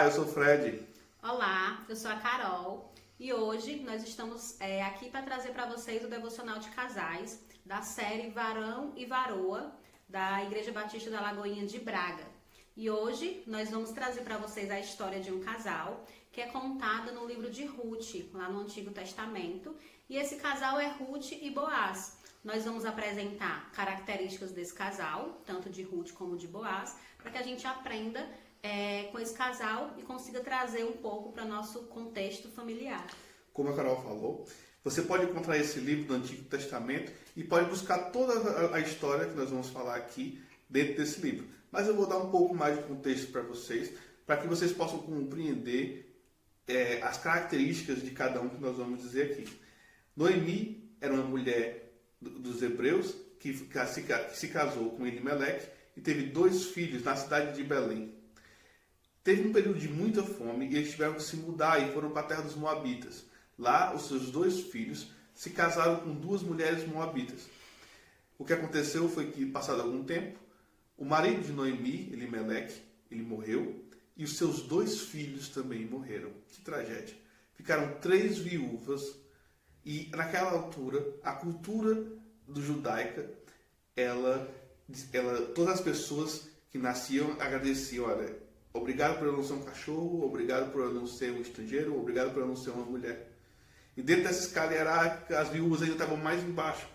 Olá, eu sou o Fred. Olá, eu sou a Carol e hoje nós estamos aqui para trazer para vocês o devocional de casais da série Varão e Varoa da Igreja Batista da Lagoinha de Braga. E hoje nós vamos trazer para vocês a história de um casal que é contada no livro de Ruth, lá no Antigo Testamento. E esse casal é Ruth e Boaz. Nós vamos apresentar características desse casal, tanto de Ruth como de Boaz, para que a gente aprenda com esse casal e consiga trazer um pouco para o nosso contexto familiar. Como a Carol falou, você pode encontrar esse livro do Antigo Testamento e pode buscar toda a história que nós vamos falar aqui dentro desse livro. Mas eu vou dar um pouco mais de contexto para que vocês possam compreender as características de cada um que nós vamos dizer aqui. Noemi era uma mulher dos hebreus que se casou com Elimeleque e teve 2 filhos na cidade de Belém. Teve um período de muita fome e eles tiveram que se mudar e foram para a terra dos Moabitas. Lá, os seus 2 filhos se casaram com 2 mulheres moabitas. O que aconteceu foi que, passado algum tempo, o marido de Noemi, Elimeleque, ele morreu e os seus 2 filhos também morreram. Que tragédia! Ficaram 3 viúvas e, naquela altura, a cultura judaica, todas as pessoas que nasciam agradeciam, olha, obrigado por eu não ser um cachorro, obrigado por eu não ser um estrangeiro, obrigado por eu não ser uma mulher. E dentro dessa escala hierárquica, as viúvas ainda estavam mais embaixo,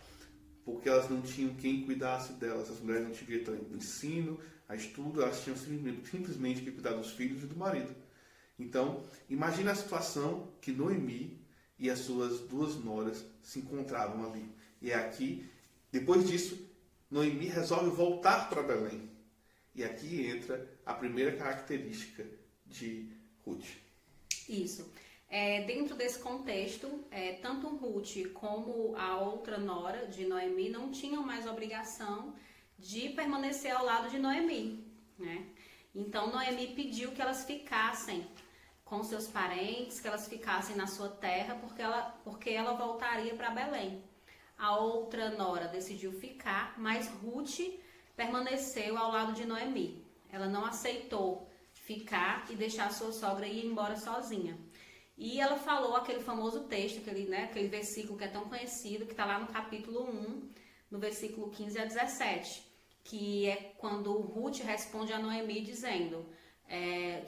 porque elas não tinham quem cuidasse delas. As mulheres não tinham direito a ensino, a estudo, elas tinham simplesmente que cuidar dos filhos e do marido. Então, imagina a situação que Noemi e as suas 2 noras se encontravam ali. E é aqui, depois disso, Noemi resolve voltar para Belém. E aqui entra a primeira característica de Ruth. Isso. Dentro desse contexto, tanto Ruth como a outra nora de Noemi não tinham mais obrigação de permanecer ao lado de Noemi, né? Então Noemi pediu que elas ficassem com seus parentes, que elas ficassem na sua terra, porque ela voltaria para Belém. A outra nora decidiu ficar, mas Ruth permaneceu ao lado de Noemi. Ela não aceitou ficar e deixar a sua sogra ir embora sozinha. E ela falou aquele famoso texto, aquele versículo que é tão conhecido, que está lá no capítulo 1, no versículo 15 a 17, que é quando Ruth responde a Noemi dizendo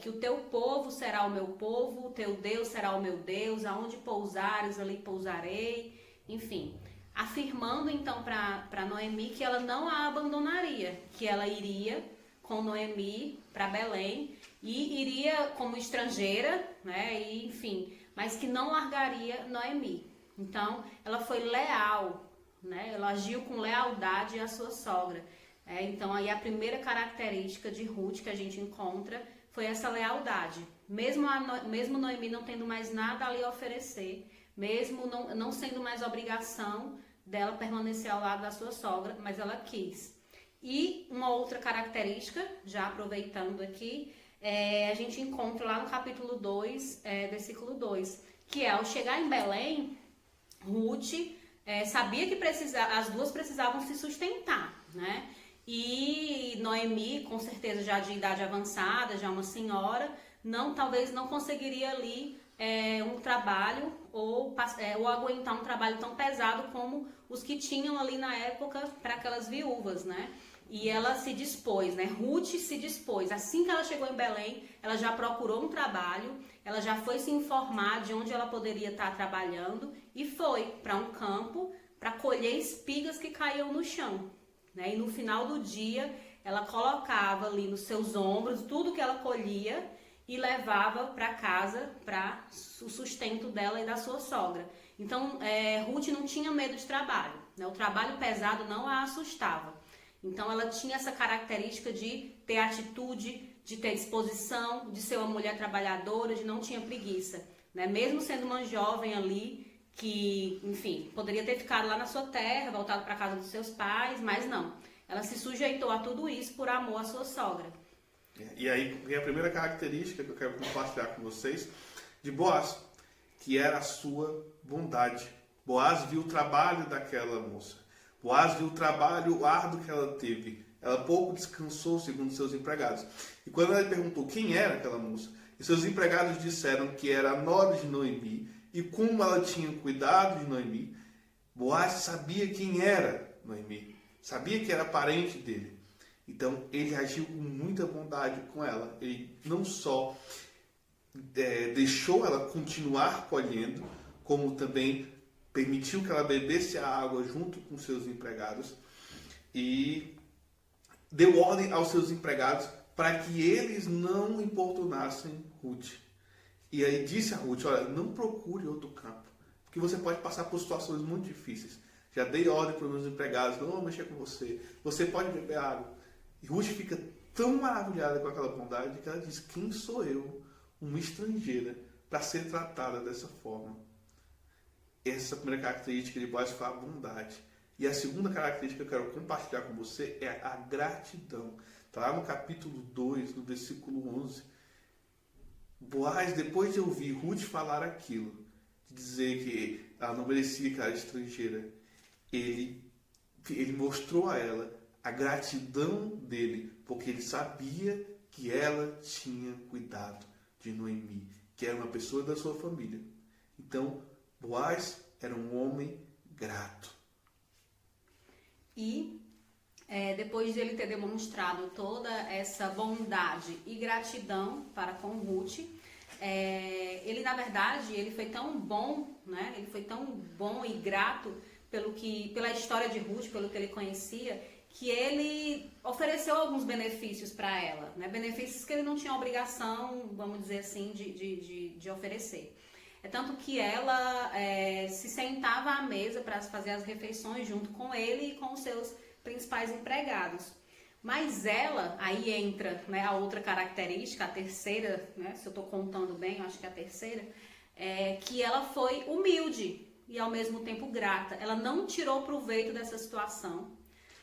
que o teu povo será o meu povo, o teu Deus será o meu Deus, aonde pousares, ali pousarei, enfim. Afirmando então para Noemi que ela não a abandonaria, que ela iria com Noemi para Belém e iria como estrangeira, né? E, enfim, mas que não largaria Noemi. Então, ela foi leal, né? Ela agiu com lealdade à sua sogra. Então, aí a primeira característica de Ruth que a gente encontra foi essa lealdade. Mesmo Noemi não tendo mais nada a lhe oferecer, mesmo não sendo mais obrigação dela permanecer ao lado da sua sogra, mas ela quis. E uma outra característica, já aproveitando aqui, a gente encontra lá no capítulo 2, versículo 2, que ao chegar em Belém, Ruth sabia que as 2 precisavam se sustentar, né? E Noemi, com certeza já de idade avançada, já uma senhora, talvez não conseguiria ali um trabalho ou aguentar um trabalho tão pesado como os que tinham ali na época para aquelas viúvas, né? E ela se dispôs, né? Ruth se dispôs. Assim que ela chegou em Belém, ela já procurou um trabalho, ela já foi se informar de onde ela poderia estar trabalhando e foi para um campo para colher espigas que caíam no chão, né? E no final do dia, ela colocava ali nos seus ombros tudo que ela colhia e levava para casa para o sustento dela e da sua sogra. Então, Ruth não tinha medo de trabalho, né? O trabalho pesado não a assustava. Então, ela tinha essa característica de ter atitude, de ter disposição, de ser uma mulher trabalhadora, de não tinha preguiça, né? Mesmo sendo uma jovem ali que, enfim, poderia ter ficado lá na sua terra, voltado para a casa dos seus pais, mas não. Ela se sujeitou a tudo isso por amor à sua sogra. E aí vem a primeira característica que eu quero compartilhar com vocês de Boaz, que era a sua bondade. Boaz viu o trabalho daquela moça. Boaz viu o trabalho árduo que ela teve. Ela pouco descansou, segundo seus empregados. E quando ela perguntou quem era aquela moça, E seus empregados disseram que era a nora de Noemi, e como ela tinha cuidado de Noemi, Boaz sabia quem era Noemi, sabia que era parente dele. Então ele agiu com muita bondade com ela. Ele não só deixou ela continuar colhendo, como também permitiu que ela bebesse a água junto com seus empregados e deu ordem aos seus empregados para que eles não importunassem Ruth. E aí disse a Ruth, olha, não procure outro campo, porque você pode passar por situações muito difíceis. Já dei ordem para os meus empregados, não vou mexer com você, você pode beber água. E Ruth fica tão maravilhada com aquela bondade que ela diz, quem sou eu, uma estrangeira, para ser tratada dessa forma? Essa primeira característica de Boaz foi a bondade. E a segunda característica que eu quero compartilhar com você é a gratidão. Está lá no capítulo 2, no versículo 11. Boaz, depois de ouvir Ruth falar aquilo, de dizer que ela não merecia que ela era estrangeira, ele mostrou a ela a gratidão dele, porque ele sabia que ela tinha cuidado de Noemi, que era uma pessoa da sua família. Então, Boaz era um homem grato. E depois de ele ter demonstrado toda essa bondade e gratidão para com Ruth, ele na verdade ele foi tão bom, né? Ele foi tão bom e grato pela história de Ruth, pelo que ele conhecia, que ele ofereceu alguns benefícios para ela, né? Benefícios que ele não tinha obrigação, vamos dizer assim, de oferecer. É tanto que ela se sentava à mesa para fazer as refeições junto com ele e com os seus principais empregados. Mas ela, aí entra, né, a outra característica, a terceira, né, se eu estou contando bem, eu acho que é a terceira, que ela foi humilde e ao mesmo tempo grata. Ela não tirou proveito dessa situação,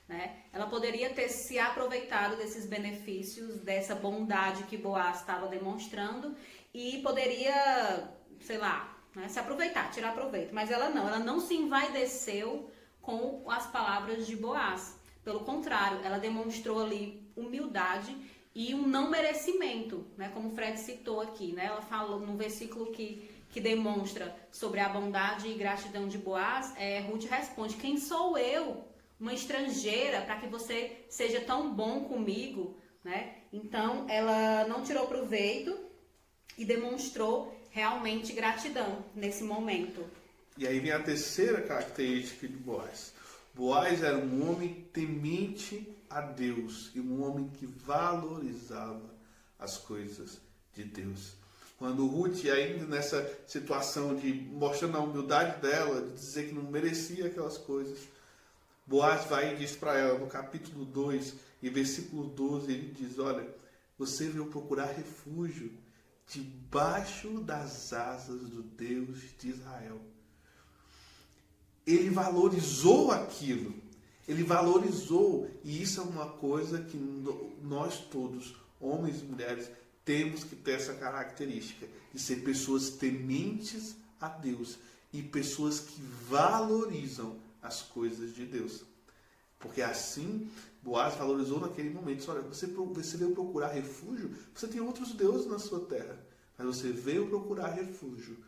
né? Ela poderia ter se aproveitado desses benefícios, dessa bondade que Boaz estava demonstrando e poderia, sei lá, né, se aproveitar, tirar proveito. Mas ela não se envaideceu com as palavras de Boaz. Pelo contrário, ela demonstrou ali humildade e um não merecimento, né? Como o Fred citou aqui, né? Ela falou no versículo que demonstra sobre a bondade e gratidão de Boaz, Ruth responde, quem sou eu, uma estrangeira, para que você seja tão bom comigo, né? Então, ela não tirou proveito e demonstrou realmente gratidão nesse momento. E aí vem a terceira característica de Boaz. Boaz era um homem temente a Deus e um homem que valorizava as coisas de Deus. Quando Ruth, ainda nessa situação de mostrando a humildade dela, de dizer que não merecia aquelas coisas, Boaz vai e diz para ela no capítulo 2 e versículo 12, ele diz, olha, você veio procurar refúgio debaixo das asas do Deus de Israel. Ele valorizou aquilo, ele valorizou, e isso é uma coisa que nós todos, homens e mulheres, temos que ter essa característica, de ser pessoas tementes a Deus e pessoas que valorizam as coisas de Deus. Porque assim, Boaz valorizou naquele momento, disse, olha, você veio procurar refúgio, você tem outros deuses na sua terra, mas você veio procurar refúgio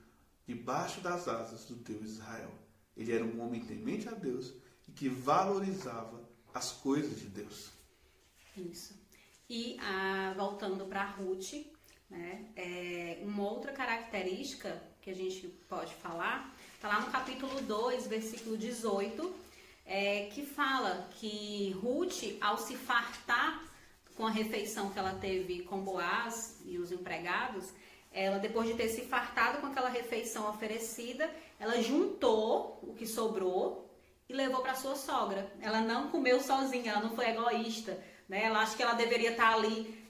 debaixo das asas do Deus Israel. Ele era um homem temente a Deus e que valorizava as coisas de Deus. Isso. E voltando para Ruth, né, uma outra característica que a gente pode falar, está lá no capítulo 2, versículo 18, que fala que Ruth, ao se fartar com a refeição que ela teve com Boaz e os empregados, ela, depois de ter se fartado com aquela refeição oferecida, ela juntou o que sobrou e levou para sua sogra. Ela não comeu sozinha, ela não foi egoísta, né? Ela acha que ela deveria estar ali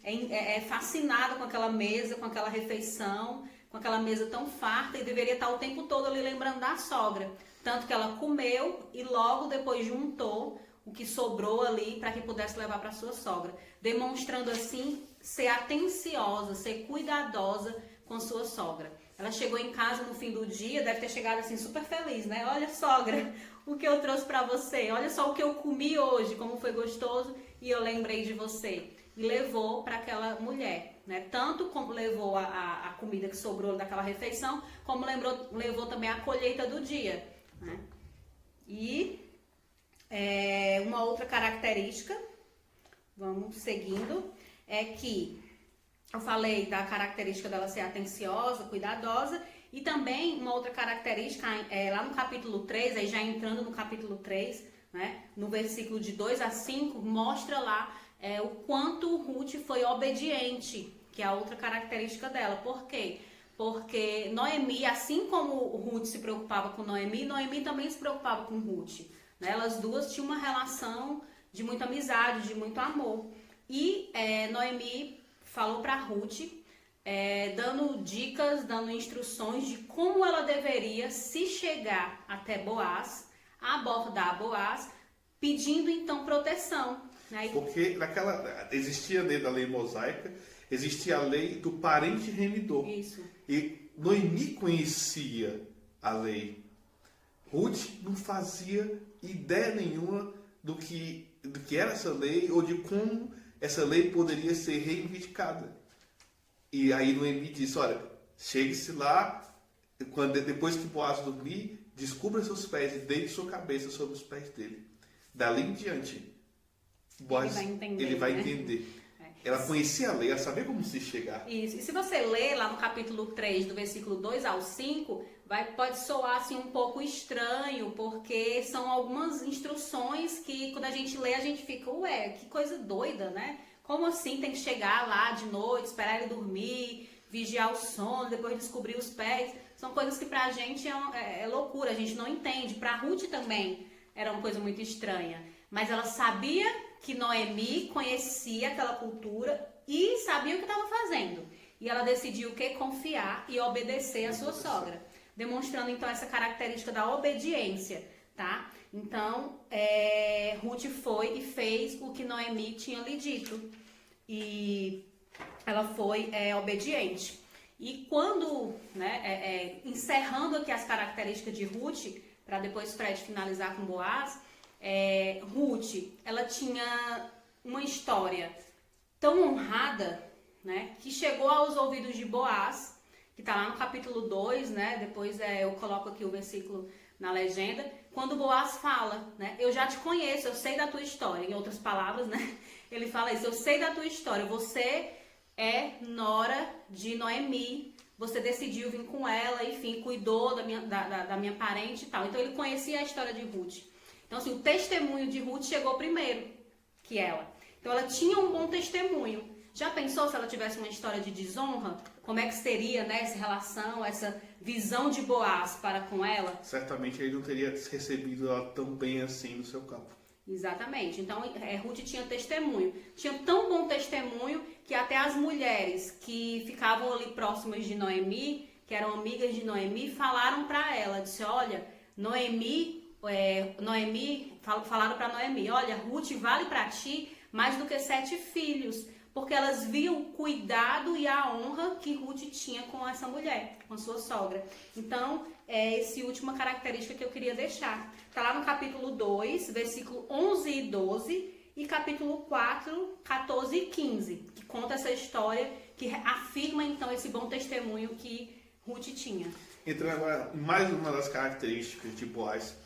fascinada com aquela mesa, com aquela refeição, com aquela mesa tão farta, e deveria estar o tempo todo ali lembrando da sogra. Tanto que ela comeu e logo depois juntou o que sobrou ali para que pudesse levar para sua sogra, demonstrando assim ser atenciosa, ser cuidadosa com sua sogra. Ela chegou em casa no fim do dia, deve ter chegado assim super feliz, né? Olha, sogra, o que eu trouxe para você, olha só o que eu comi hoje, como foi gostoso, e eu lembrei de você. e levou para aquela mulher, né? Tanto como levou a comida que sobrou daquela refeição, como levou também a colheita do dia, né? E uma outra característica, vamos seguindo, é que eu falei da característica dela ser atenciosa, cuidadosa, e também uma outra característica, lá no capítulo 3, aí já entrando no capítulo 3, né, no versículo de 2 a 5, mostra lá o quanto Ruth foi obediente, que é a outra característica dela. Por quê? Porque Noemi, assim como Ruth se preocupava com Noemi, Noemi também se preocupava com Ruth, né? Elas duas tinham uma relação de muita amizade, de muito amor. E Noemi falou para Ruth, dando dicas, dando instruções de como ela deveria se chegar até Boaz, abordar Boaz, pedindo então proteção. Né? Porque existia dentro da lei mosaica, existia a lei do parente remidor. Isso. E Noemi conhecia a lei. Ruth não fazia ideia nenhuma do que era essa lei ou de como essa lei poderia ser reivindicada. E aí Noemi disse, olha, chegue-se lá, depois que Boaz dormir, descubra seus pés e deite sua cabeça sobre os pés dele. Dali em diante, Boaz, ele vai entender. Ela conhecia a lei, ela sabia como se chegar. Isso. E se você ler lá no capítulo 3, do versículo 2 ao 5, pode soar assim um pouco estranho, porque são algumas instruções que quando a gente lê, a gente fica, ué, que coisa doida, né? Como assim tem que chegar lá de noite, esperar ele dormir, vigiar o sono, depois descobrir os pés? São coisas que pra gente é loucura, a gente não entende. Pra Ruth também era uma coisa muito estranha. Mas ela sabia que Noemi conhecia aquela cultura e sabia o que estava fazendo. E ela decidiu confiar e obedecer à sua sogra, demonstrando então essa característica da obediência, tá? Então, Ruth foi e fez o que Noemi tinha lhe dito. E ela foi obediente. E quando, encerrando aqui as características de Ruth, para depois Fred finalizar com Boaz, Ruth, ela tinha uma história tão honrada, né, que chegou aos ouvidos de Boaz, que está lá no capítulo 2, né, depois eu coloco aqui o versículo na legenda, quando Boaz fala, né, eu já te conheço, eu sei da tua história, em outras palavras, né, ele fala isso, eu sei da tua história, você é nora de Noemi, você decidiu vir com ela, enfim, cuidou da minha parente e tal, então ele conhecia a história de Ruth. Então, assim, o testemunho de Ruth chegou primeiro que ela. Então, ela tinha um bom testemunho. Já pensou se ela tivesse uma história de desonra? Como é que seria, né, essa relação, essa visão de Boaz para com ela? Certamente ele não teria recebido ela tão bem assim no seu campo. Exatamente. Então, Ruth tinha testemunho. Tinha tão bom testemunho que até as mulheres que ficavam ali próximas de Noemi, que eram amigas de Noemi, falaram para ela, disse, olha, falaram para Noemi, olha, Ruth vale para ti mais do que 7 filhos, porque elas viam o cuidado e a honra que Ruth tinha com essa mulher, com a sua sogra. Então, essa última característica que eu queria deixar. Está lá no capítulo 2, versículo 11 e 12, e capítulo 4, 14 e 15, que conta essa história, que afirma, então, esse bom testemunho que Ruth tinha. Entrando agora em mais uma das características de Boaz.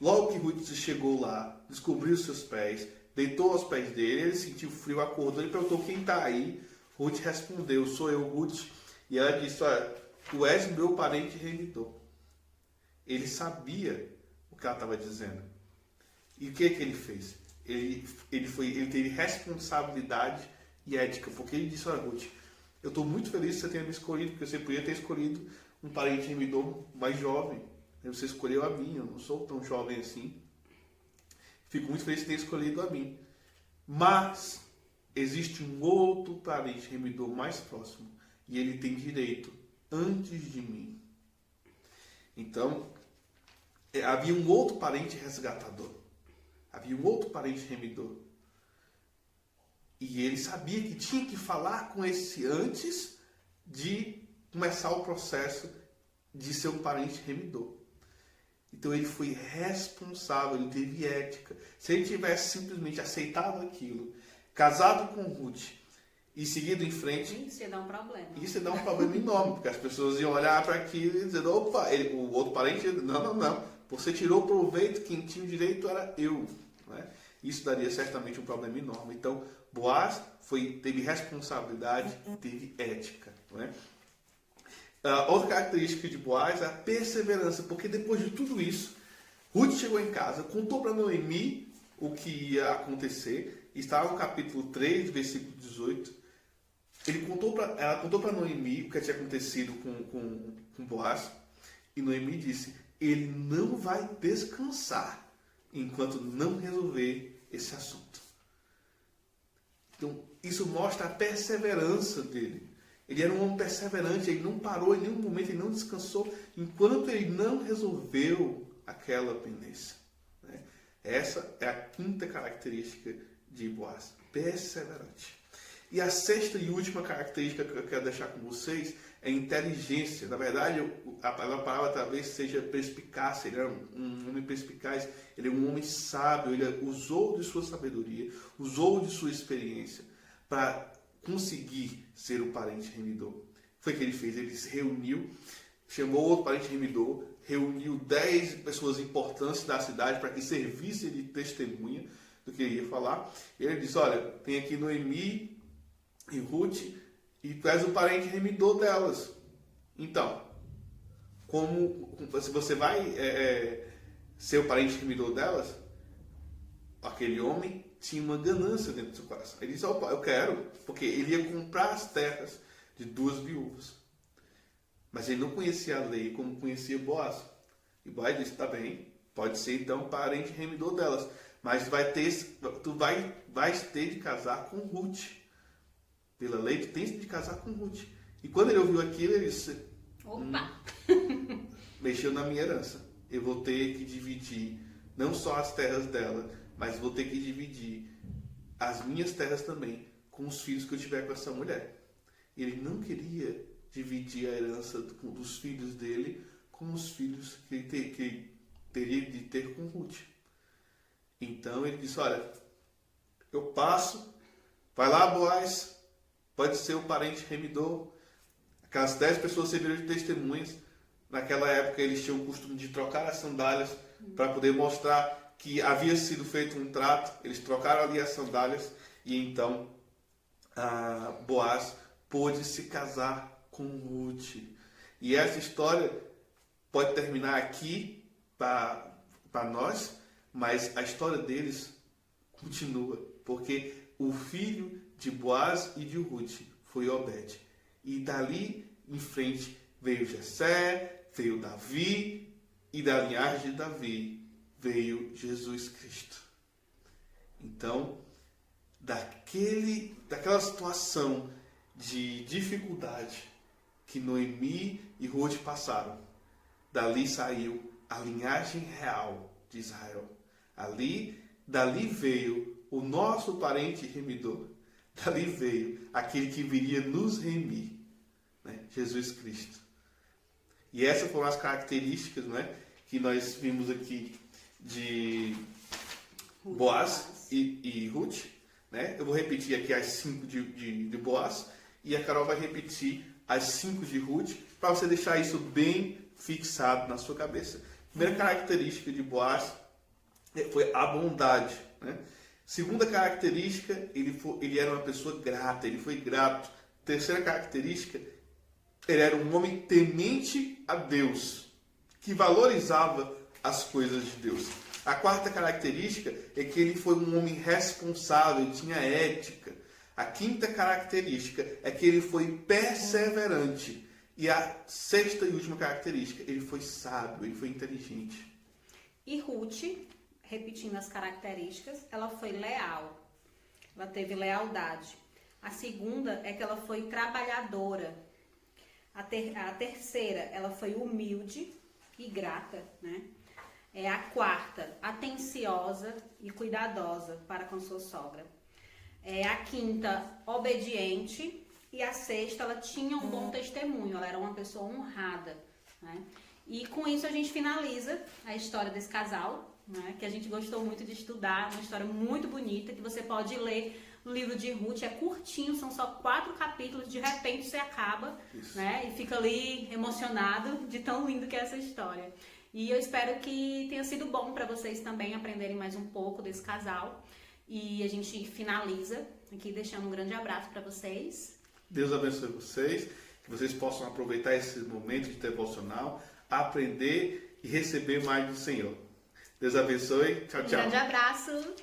Logo que Ruth chegou lá, descobriu seus pés, deitou aos pés dele, ele sentiu frio, acordou e perguntou quem está aí. Ruth respondeu, sou eu, Ruth. E ela disse, olha, tu és meu parente remidor. Ele sabia o que ela estava dizendo. E o que ele fez? Ele teve responsabilidade e ética, porque ele disse, olha, Ruth, eu estou muito feliz que você tenha me escolhido, porque você podia ter escolhido um parente remidor mais jovem. Você escolheu a mim, eu não sou tão jovem assim. Fico muito feliz de ter escolhido a mim. Mas existe um outro parente remidor mais próximo e ele tem direito antes de mim. Então, havia um outro parente resgatador. Havia um outro parente remidor. E ele sabia que tinha que falar com esse antes de começar o processo de ser um parente remidor. Então ele foi responsável, ele teve ética. Se ele tivesse simplesmente aceitado aquilo, casado com Ruth e seguido em frente, Isso ia dar um problema. isso ia dar um problema enorme, porque as pessoas iam olhar para aquilo e dizer, opa, o outro parente, não, você tirou proveito, quem tinha o direito era eu. Né? Isso daria certamente um problema enorme. Então, Boaz teve responsabilidade, teve ética. Né? Outra característica de Boaz é a perseverança, porque depois de tudo isso, Ruth chegou em casa, contou para Noemi o que ia acontecer, está no capítulo 3, versículo 18. Ela contou para Noemi o que tinha acontecido com Boaz, e Noemi disse, ele não vai descansar enquanto não resolver esse assunto. Então, isso mostra a perseverança dele. Ele era um homem perseverante, ele não parou em nenhum momento, ele não descansou, enquanto ele não resolveu aquela pendência. Né? Essa é a quinta característica de Boaz, perseverante. E a sexta e última característica que eu quero deixar com vocês é inteligência. Na verdade, a palavra talvez seja perspicácia. Ele era um homem perspicaz, ele é um homem sábio, ele usou de sua sabedoria, usou de sua experiência para conseguir ser o parente remidor. Foi o que ele fez, ele se reuniu, chamou outro parente remidor, reuniu 10 pessoas importantes da cidade para que servissem de testemunha do que ele ia falar. E ele disse, olha, tem aqui Noemi e Ruth, e tu és o parente remidor delas. Então, se você vai ser o parente remidor delas, aquele homem tinha uma ganância dentro do seu coração. Ele disse, opa, eu quero, porque ele ia comprar as terras de 2 viúvas. Mas ele não conhecia a lei como conhecia Boaz. E Boaz disse, tá bem, pode ser então parente remidor delas, mas tu vais ter de casar com Ruth. Pela lei, tu tens de casar com Ruth. E quando ele ouviu aquilo, ele disse, opa! Mexeu na minha herança. Eu vou ter que dividir não só as terras dela, mas vou ter que dividir as minhas terras também com os filhos que eu tiver com essa mulher. Ele não queria dividir a herança dos filhos dele com os filhos que ele teria de ter com Ruth. Então ele disse, olha, eu passo, vai lá, Boaz, pode ser o parente remidor. Aquelas 10 pessoas serviram de testemunhas. Naquela época eles tinham o costume de trocar as sandálias para poder mostrar que havia sido feito um trato. Eles trocaram ali as sandálias e então Boaz pôde se casar com Ruth. E essa história pode terminar aqui para nós, mas a história deles continua, porque o filho de Boaz e de Ruth foi Obed. E dali em frente veio Jessé, veio Davi, e da linhagem de Davi veio Jesus Cristo. Então, daquela situação de dificuldade que Noemi e Ruth passaram, dali saiu a linhagem real de Israel. Dali veio o nosso parente remidor. Dali veio aquele que viria nos remir, né? Jesus Cristo. E essas foram as características, né, que nós vimos aqui de Boaz e Ruth. Né? Eu vou repetir aqui as 5 de Boaz e a Carol vai repetir as 5 de Ruth para você deixar isso bem fixado na sua cabeça. Primeira característica de Boaz foi a bondade. Né? Segunda característica, ele era uma pessoa grata, ele foi grato. Terceira característica, ele era um homem temente a Deus, que valorizava as coisas de Deus. A quarta característica é que ele foi um homem responsável, ele tinha ética. A quinta característica é que ele foi perseverante. E a sexta e última característica, ele foi sábio, ele foi inteligente. E Ruth, repetindo as características, ela foi leal. Ela teve lealdade. A segunda é que ela foi trabalhadora. A terceira, ela foi humilde e grata, né? A quarta, atenciosa e cuidadosa para com sua sogra. A quinta, obediente. E a sexta, ela tinha um bom testemunho, ela era uma pessoa honrada, né? E com isso a gente finaliza a história desse casal, né? Que a gente gostou muito de estudar, uma história muito bonita, que você pode ler no livro de Ruth, é curtinho, são só 4 capítulos, de repente você acaba, né? E fica ali emocionado de tão lindo que é essa história. E eu espero que tenha sido bom para vocês também aprenderem mais um pouco desse casal. E a gente finaliza aqui deixando um grande abraço para vocês. Deus abençoe vocês, que vocês possam aproveitar esse momento de devocional, aprender e receber mais do Senhor. Deus abençoe. Tchau, tchau. Um grande abraço.